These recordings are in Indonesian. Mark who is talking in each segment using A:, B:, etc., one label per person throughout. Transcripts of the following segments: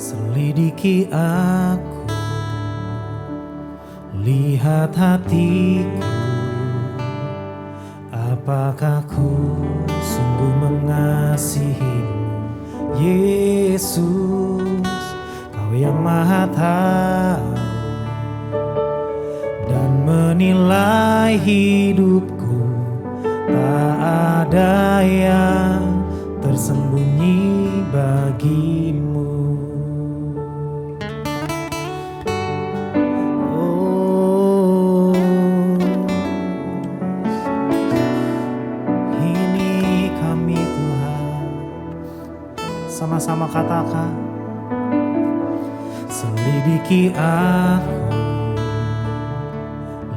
A: Selidiki aku, lihat hatiku, apakah ku sungguh mengasihimu, Yesus, Kau yang Maha Tahu dan menilai hidupku. Tak ada yang tersembunyi bagimu. Oh, ini kami Tuhan. Sama-sama katakan, selidiki aku,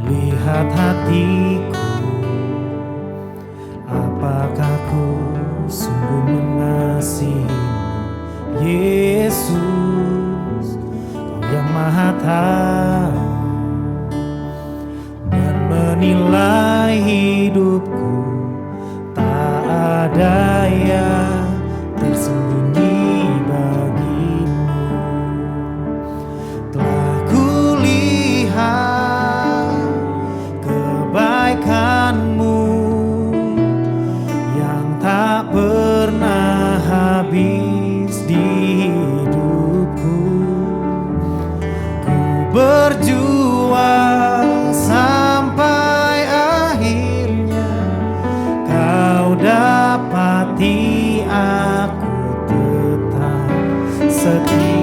A: lihat hatiku, apakah ku sungguh mengasihimu, Yesus, Kau yang Maha Tahu dan menilai hidupku. Tak ada yang tersembunyi bagimu. Telah kulihat kebaikan-Mu yang tak pernah habis di hidupku. Ku berjuang sampai akhirnya Kau dapati aku tetap setia.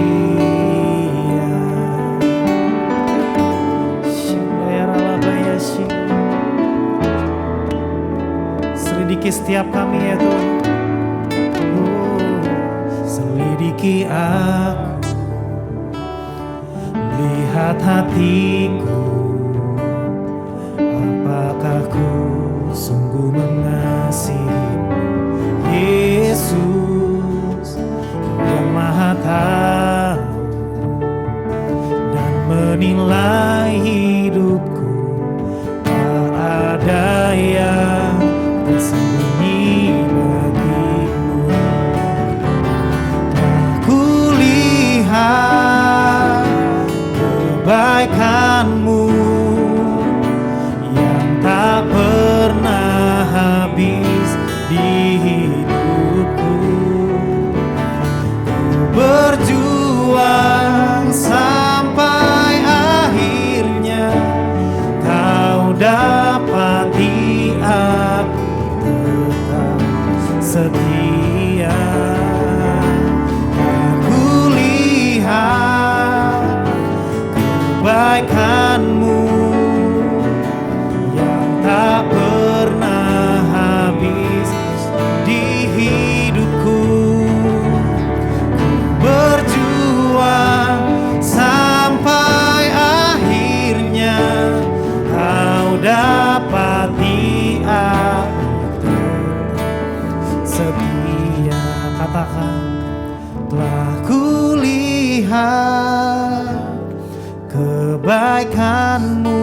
A: Selidiki setiap kami ya Tuhan. Selidiki aku, lihat hatiku, apakah ku sungguh mengasihimu, Yesus, Kau yang Maha Tahu dan menilai hidupku. Tak ada yang tersembunyi bagimu. Kulihat kebaikan-Mu yang tak pernah habis di hidupku. Ku berjuang sampai akhirnya Kau dapati aku tetap setia. Aku lihat kebaikan-Mu yang tak pernah habis di hidupku. Ku berjuang sampai akhirnya Kau dapati aku setia. Katakan, telah kulihat kebaikan-Mu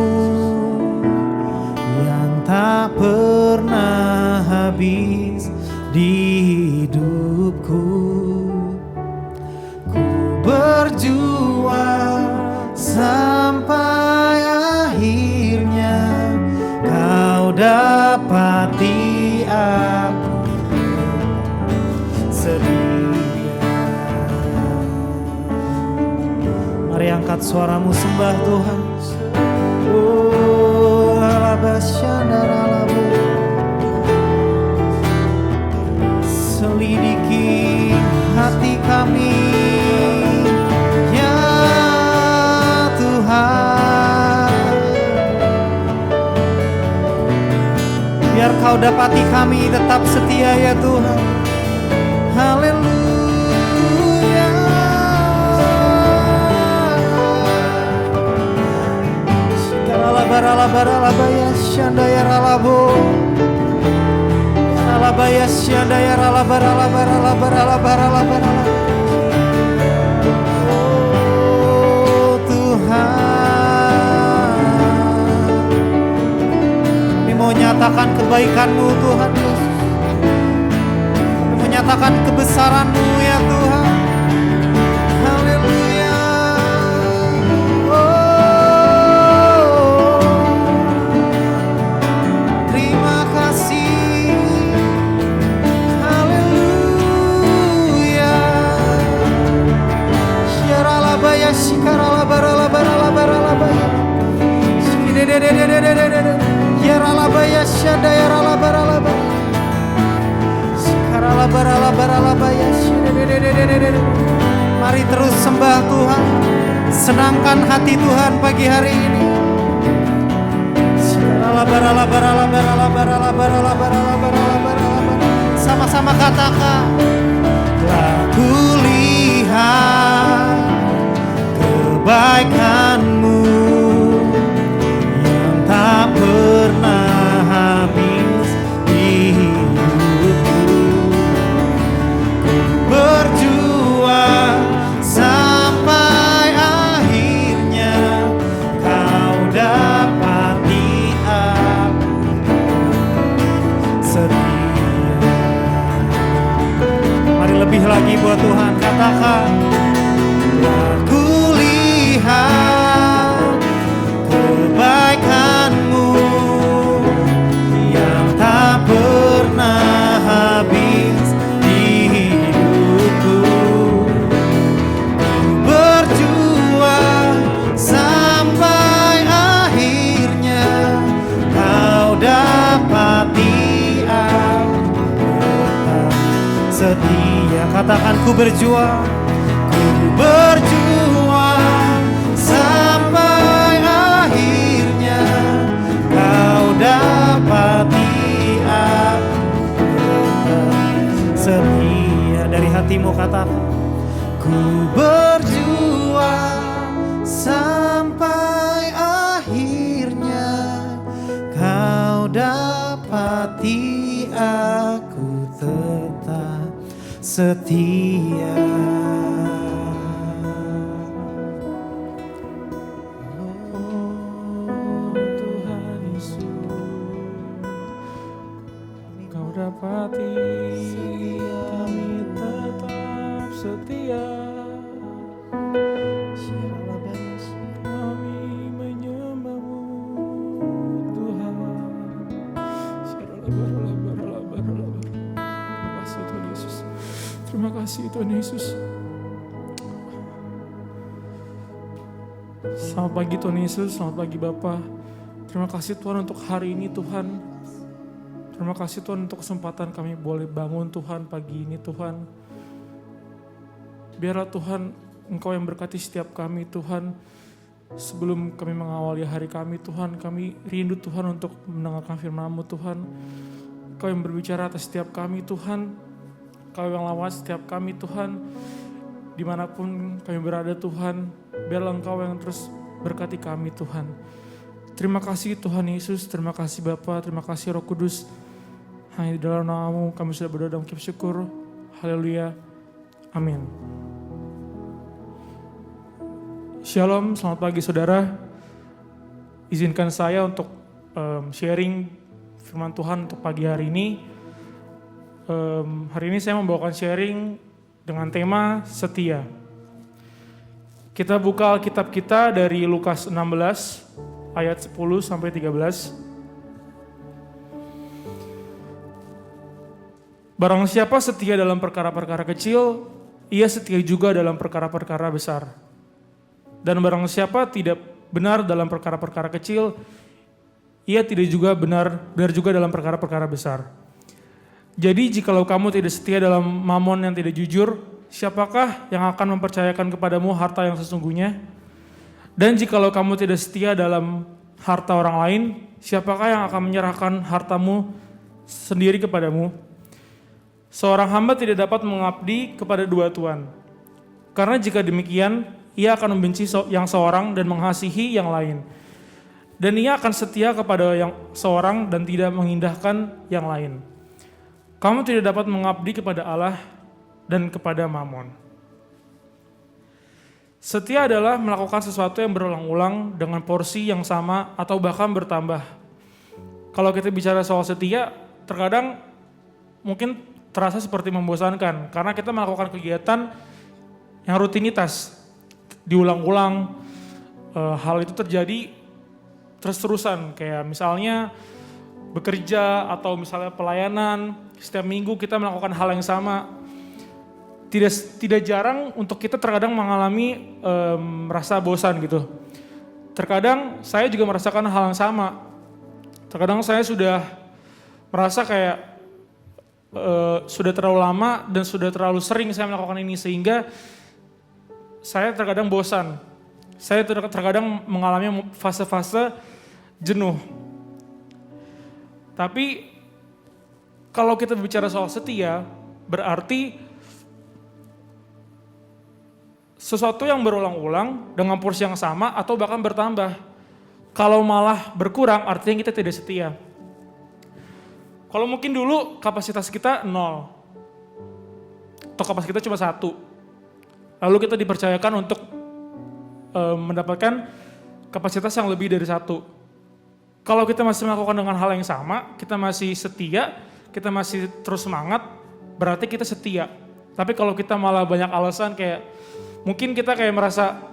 A: yang tak pernah habis di hidupku. Ku berjuang sampai akhirnya Kau dapati aku setia. Mari angkat suaramu sembah Tuhan. Oh, alabasyandaralahu. Selidiki hati kami ya Tuhan, biar Kau dapati kami tetap setia ya Tuhan. Haleluya. Alabaya syandaya ralabo, alabaya syandaya ralabar. Oh Tuhan, kami mau nyatakan kebaikan-Mu Tuhan Yesus. Kami menyatakan kebesaran-Mu ya Tuhan. Haleluya. Mari terus sembah Tuhan, senangkan hati Tuhan pagi hari ini. Sama-sama katakan, aku lihat kebaikan-Mu yang tak pernah habis di hidupku. Ku berjuang sampai akhirnya Kau dapati aku setia. Mari lebih lagi buat Tuhan, katakan, aku lihat kebaikan-Mu yang tak pernah habis di hidupku. Ku berjuang sampai akhirnya Kau dapati aku tetap setia. Katakan, ku berjuang sampai akhirnya Kau dapati aku tetap setia. Dari hatimu katakan, ku berjuang sampai akhirnya Kau dapati aku tetap setia.
B: Dapati kami tetap setia, kami menyembah-Mu Tuhan. Terima kasih Tuhan Yesus. Selamat pagi Tuhan Yesus, selamat pagi Bapa. Terima kasih Tuhan untuk hari ini Tuhan. Terima kasih Tuhan untuk kesempatan kami boleh bangun Tuhan pagi ini Tuhan. Biarlah Tuhan Engkau yang berkati setiap kami Tuhan. Sebelum kami mengawali hari kami Tuhan, kami rindu Tuhan untuk mendengarkan firman-Mu Tuhan. Engkau yang berbicara atas setiap kami Tuhan. Engkau yang lawas setiap kami Tuhan. Dimanapun kami berada Tuhan, biarlah Engkau yang terus berkati kami Tuhan. Terima kasih Tuhan Yesus, terima kasih Bapa, terima kasih Roh Kudus. Hanya di dalam nama-Mu kami sudah berdoa dan mengucap syukur. Haleluya. Amin. Shalom, selamat pagi saudara. Izinkan saya untuk sharing firman Tuhan untuk pagi hari ini. Hari ini saya membawakan sharing dengan tema setia. Kita buka Alkitab kita dari Lukas 16 ayat 10 sampai 13. Barang siapa setia dalam perkara-perkara kecil, ia setia juga dalam perkara-perkara besar. Dan barang siapa tidak benar dalam perkara-perkara kecil, ia tidak juga benar juga dalam perkara-perkara besar. Jadi jikalau kamu tidak setia dalam mamon yang tidak jujur, siapakah yang akan mempercayakan kepadamu harta yang sesungguhnya? Dan jikalau kamu tidak setia dalam harta orang lain, siapakah yang akan menyerahkan hartamu sendiri kepadamu? Seorang hamba tidak dapat mengabdi kepada dua tuan. Karena jika demikian, ia akan membenci yang seorang dan mengasihi yang lain. Dan ia akan setia kepada yang seorang dan tidak mengindahkan yang lain. Kamu tidak dapat mengabdi kepada Allah dan kepada Mamon. Setia adalah melakukan sesuatu yang berulang-ulang dengan porsi yang sama atau bahkan bertambah. Kalau kita bicara soal setia, terkadang mungkin terasa seperti membosankan karena kita melakukan kegiatan yang rutinitas, diulang-ulang. Hal itu terjadi terus-terusan, kayak misalnya bekerja atau misalnya pelayanan, setiap minggu kita melakukan hal yang sama. tidak jarang untuk kita terkadang mengalami rasa bosan gitu. Terkadang saya juga merasakan hal yang sama. Terkadang saya sudah merasa kayak sudah terlalu lama dan sudah terlalu sering saya melakukan ini sehingga saya terkadang bosan. Saya terkadang mengalami fase-fase jenuh. Tapi kalau kita bicara soal setia, berarti sesuatu yang berulang-ulang dengan porsi yang sama atau bahkan bertambah. Kalau malah berkurang artinya kita tidak setia. Kalau mungkin dulu kapasitas kita 0 atau kapasitas kita cuma 1. Lalu kita dipercayakan untuk mendapatkan kapasitas yang lebih dari 1. Kalau kita masih melakukan dengan hal yang sama, kita masih setia, kita masih terus semangat, berarti kita setia. Tapi kalau kita malah banyak alasan kayak mungkin kita kayak merasa,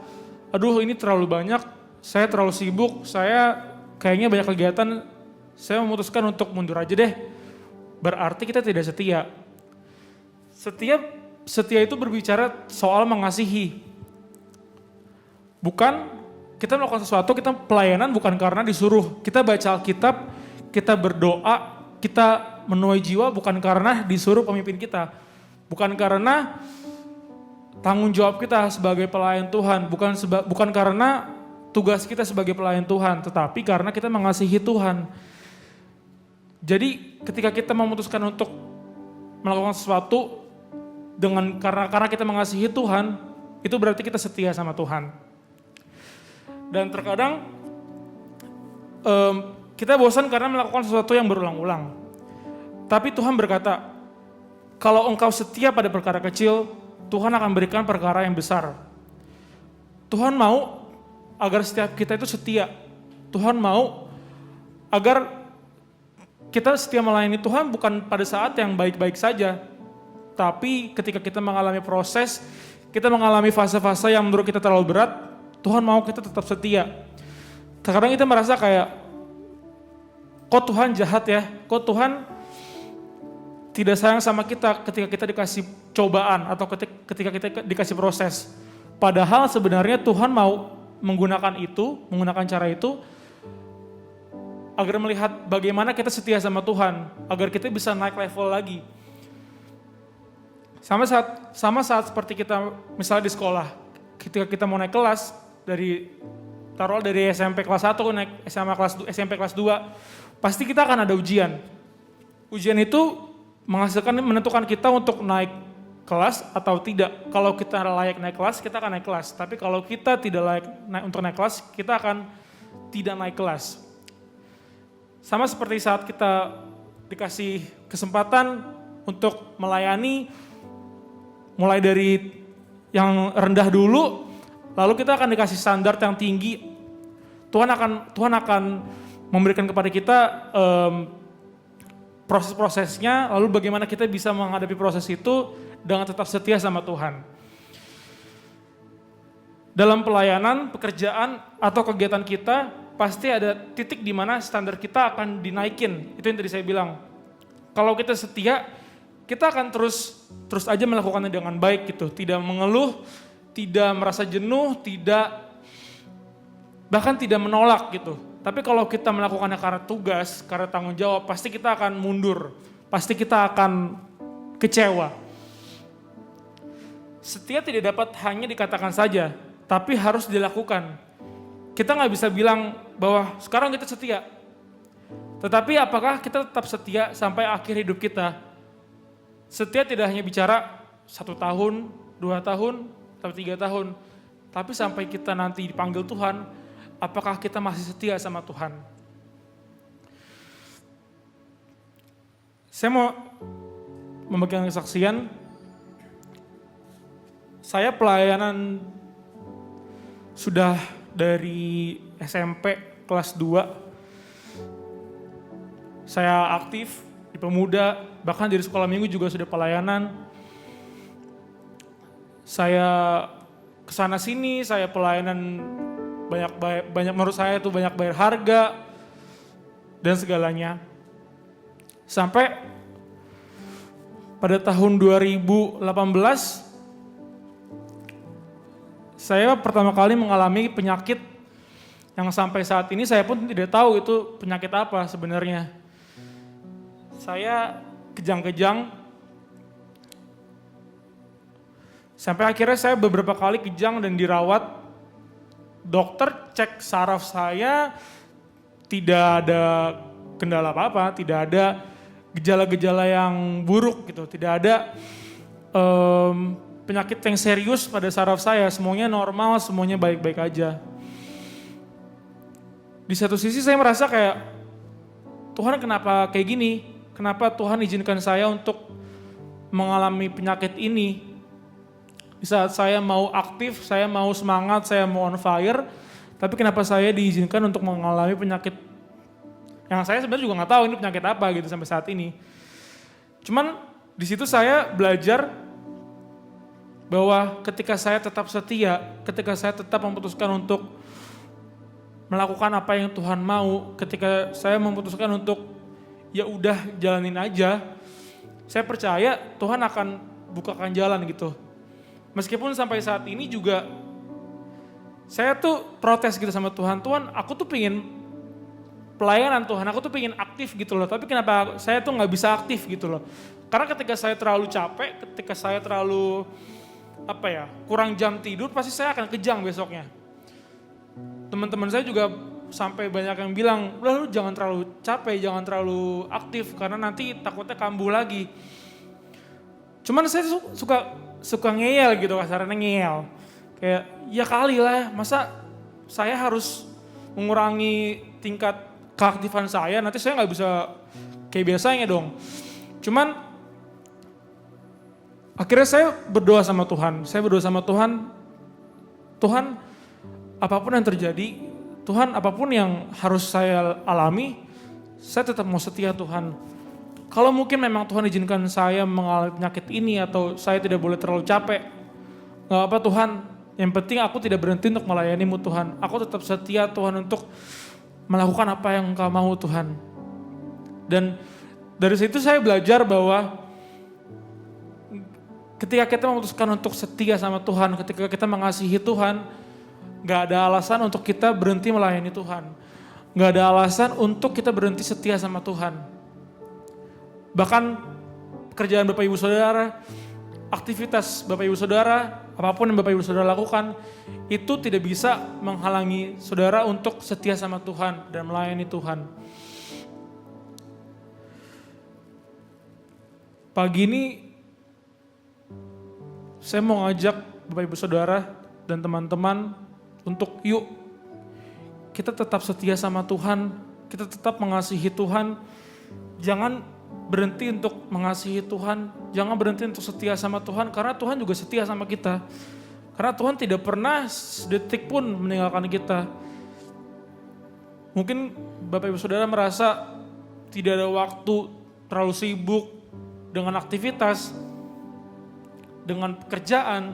B: aduh ini terlalu banyak, saya terlalu sibuk, saya kayaknya banyak kegiatan, saya memutuskan untuk mundur aja deh. Berarti kita tidak setia. Setia itu berbicara soal mengasihi. Bukan kita melakukan sesuatu, kita pelayanan bukan karena disuruh. Kita baca Alkitab, kita berdoa, kita menuai jiwa bukan karena disuruh pemimpin kita. Bukan karena tanggung jawab kita sebagai pelayan Tuhan, bukan karena tugas kita sebagai pelayan Tuhan, tetapi karena kita mengasihi Tuhan. Jadi ketika kita memutuskan untuk melakukan sesuatu karena kita mengasihi Tuhan, itu berarti kita setia sama Tuhan. Dan terkadang kita bosan karena melakukan sesuatu yang berulang-ulang. Tapi Tuhan berkata, kalau engkau setia pada perkara kecil, Tuhan akan berikan perkara yang besar. Tuhan mau agar setiap kita itu setia. Tuhan mau agar kita setia melayani Tuhan bukan pada saat yang baik-baik saja. Tapi ketika kita mengalami proses, kita mengalami fase-fase yang menurut kita terlalu berat, Tuhan mau kita tetap setia. Terkadang kita merasa kayak, kok Tuhan jahat ya? Kok Tuhan tidak sayang sama kita ketika kita dikasih cobaan atau ketika kita dikasih proses. Padahal sebenarnya Tuhan mau menggunakan cara itu agar melihat bagaimana kita setia sama Tuhan, agar kita bisa naik level lagi. Sama saat seperti kita misalnya di sekolah, ketika kita mau naik kelas dari SMP kelas 1 naik SMP kelas 2, pasti kita akan ada ujian. Ujian itu menentukan kita untuk naik kelas atau tidak. Kalau kita layak naik kelas, kita akan naik kelas. Tapi kalau kita tidak layak untuk naik kelas, kita akan tidak naik kelas. Sama seperti saat kita dikasih kesempatan untuk melayani, mulai dari yang rendah dulu, lalu kita akan dikasih standar yang tinggi. Tuhan akan memberikan kepada kita proses-prosesnya, lalu bagaimana kita bisa menghadapi proses itu dengan tetap setia sama Tuhan. Dalam pelayanan, pekerjaan, atau kegiatan kita, pasti ada titik di mana standar kita akan dinaikin. Itu yang tadi saya bilang. Kalau kita setia, kita akan terus aja melakukannya dengan baik gitu. Tidak mengeluh, tidak merasa jenuh, bahkan tidak menolak gitu. Tapi kalau kita melakukannya karena tugas, karena tanggung jawab, pasti kita akan mundur. Pasti kita akan kecewa. Setia tidak dapat hanya dikatakan saja, tapi harus dilakukan. Kita nggak bisa bilang bahwa sekarang kita setia. Tetapi apakah kita tetap setia sampai akhir hidup kita? Setia tidak hanya bicara 1 tahun, 2 tahun, atau 3 tahun. Tapi sampai kita nanti dipanggil Tuhan, apakah kita masih setia sama Tuhan? Saya mau memegang kesaksian. Saya pelayanan sudah dari SMP kelas 2. Saya aktif di pemuda, bahkan dari sekolah minggu juga sudah pelayanan. Saya kesana sini, saya pelayanan banyak menurut saya itu banyak bayar harga dan segalanya. Sampai pada tahun 2018 saya pertama kali mengalami penyakit yang sampai saat ini saya pun tidak tahu itu penyakit apa sebenarnya. Saya kejang-kejang, sampai akhirnya saya beberapa kali kejang dan dirawat. Dokter cek saraf saya, tidak ada kendala apa-apa, tidak ada gejala-gejala yang buruk gitu, tidak ada penyakit yang serius pada saraf saya, semuanya normal, semuanya baik-baik aja. Di satu sisi saya merasa kayak, Tuhan kenapa kayak gini? Kenapa Tuhan izinkan saya untuk mengalami penyakit ini? Di saat saya mau aktif, saya mau semangat, saya mau on fire, tapi kenapa saya diizinkan untuk mengalami penyakit yang saya sebenarnya juga nggak tahu ini penyakit apa gitu sampai saat ini. Cuman di situ saya belajar bahwa ketika saya tetap setia, ketika saya tetap memutuskan untuk melakukan apa yang Tuhan mau, ketika saya memutuskan untuk ya udah jalanin aja, saya percaya Tuhan akan bukakan jalan gitu. Meskipun sampai saat ini juga saya tuh protes gitu sama Tuhan, Tuhan aku tuh pingin pelayanan Tuhan, aku tuh pingin aktif gitu loh, tapi kenapa saya tuh nggak bisa aktif gitu loh. Karena ketika saya terlalu capek, ketika saya terlalu kurang jam tidur, pasti saya akan kejang besoknya. Teman-teman saya juga sampai banyak yang bilang, udah lu jangan terlalu capek, jangan terlalu aktif, karena nanti takutnya kambuh lagi. Cuman saya suka ngeyel gitu, kasarnya ngeyel. Kayak, ya kali lah, masa saya harus mengurangi tingkat keaktifan saya, nanti saya nggak bisa kayak biasanya dong. Cuman akhirnya saya berdoa sama Tuhan. Saya berdoa sama Tuhan, Tuhan apapun yang terjadi, Tuhan apapun yang harus saya alami, saya tetap mau setia Tuhan. Kalau mungkin memang Tuhan izinkan saya mengalami penyakit ini atau saya tidak boleh terlalu capek, gak apa Tuhan, yang penting aku tidak berhenti untuk melayani-Mu Tuhan. Aku tetap setia Tuhan untuk melakukan apa yang Engkau mau Tuhan. Dan dari situ saya belajar bahwa ketika kita memutuskan untuk setia sama Tuhan, ketika kita mengasihi Tuhan, gak ada alasan untuk kita berhenti melayani Tuhan. Gak ada alasan untuk kita berhenti setia sama Tuhan. Bahkan pekerjaan Bapak Ibu Saudara, aktivitas Bapak Ibu Saudara, apapun yang Bapak Ibu Saudara lakukan, itu tidak bisa menghalangi saudara untuk setia sama Tuhan dan melayani Tuhan. Pagi ini saya mau ngajak Bapak Ibu Saudara dan teman-teman untuk yuk kita tetap setia sama Tuhan, kita tetap mengasihi Tuhan. Jangan berhenti untuk mengasihi Tuhan, jangan berhenti untuk setia sama Tuhan, karena Tuhan juga setia sama kita. Karena Tuhan tidak pernah sedetik pun meninggalkan kita. Mungkin Bapak Ibu Saudara merasa tidak ada waktu, terlalu sibuk dengan aktivitas, dengan pekerjaan.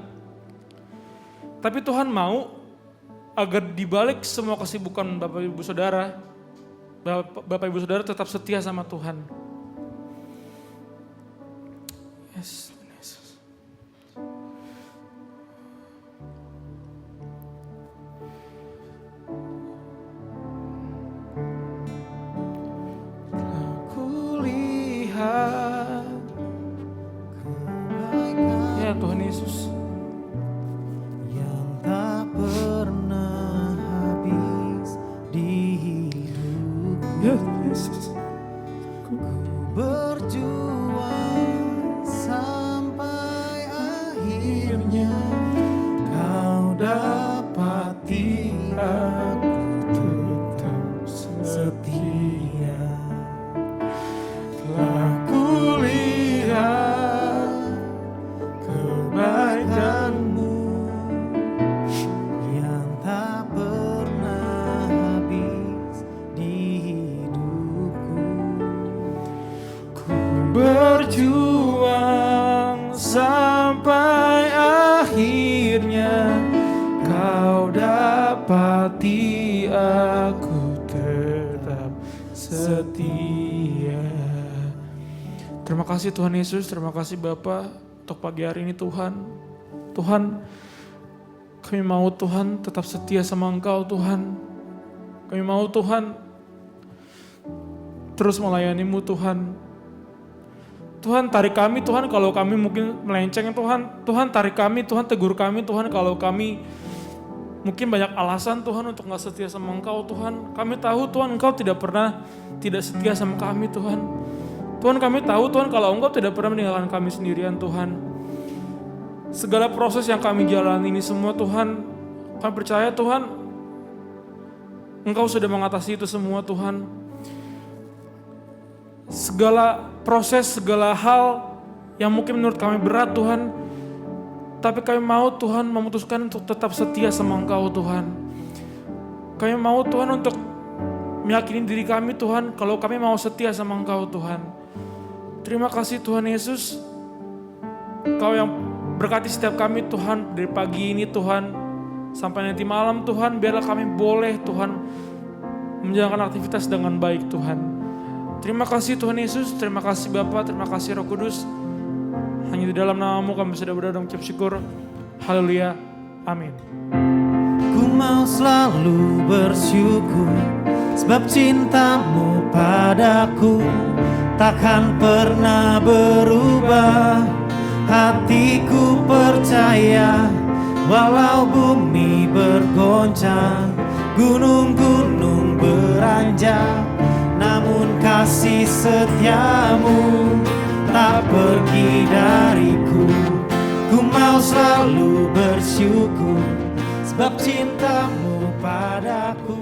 B: Tapi Tuhan mau agar dibalik semua kesibukan Bapak Ibu Saudara, Bapak Ibu Saudara tetap setia sama Tuhan. Yes, Yesus. Aku lihat kebaikan, ya Tuhan Yesus,
A: yang tak pernah habis di hidupku.
B: ya Yesus.
A: Ku berjuang sampai akhirnya Kau dapati aku tetap setia. Telah kulihat kebaikan-Mu yang tak pernah habis di hidupku. Ku berjuang sampai akhirnya Kau dapati aku tetap setia. Terima kasih Tuhan Yesus, terima kasih Bapa untuk pagi hari ini Tuhan. Tuhan,
B: Kami mau Tuhan tetap setia sama Engkau Tuhan. Kami mau Tuhan terus melayani-Mu Tuhan. Tuhan tarik kami Tuhan kalau kami mungkin melenceng Tuhan. Tuhan tarik kami, Tuhan tegur kami Tuhan kalau kami mungkin banyak alasan Tuhan untuk gak setia sama Engkau Tuhan. Kami tahu Tuhan Engkau tidak pernah tidak setia sama kami Tuhan. Tuhan kami tahu Tuhan kalau Engkau tidak pernah meninggalkan kami sendirian Tuhan. Segala proses yang kami jalani ini semua Tuhan, kami percaya Tuhan, Engkau sudah mengatasi itu semua Tuhan. Segala proses, segala hal yang mungkin menurut kami berat Tuhan, tapi kami mau Tuhan memutuskan untuk tetap setia sama Engkau Tuhan. Kami mau Tuhan untuk meyakini diri kami Tuhan, kalau kami mau setia sama Engkau Tuhan. Terima kasih Tuhan Yesus, Kau yang berkati setiap kami Tuhan dari pagi ini Tuhan sampai nanti malam Tuhan, biarlah kami boleh Tuhan menjalankan aktivitas dengan baik Tuhan. Terima kasih Tuhan Yesus, terima kasih Bapa, terima kasih Roh Kudus. Hanya di dalam nama-Mu kami sudah berdoa dan mengucap syukur. Haleluya, amin.
A: Ku mau selalu bersyukur sebab cinta-Mu padaku takkan pernah berubah. Hatiku percaya walau bumi bergoncang, gunung-gunung beranjak, namun kasih setia-Mu tak pergi dariku. Ku mau selalu bersyukur sebab cinta-Mu padaku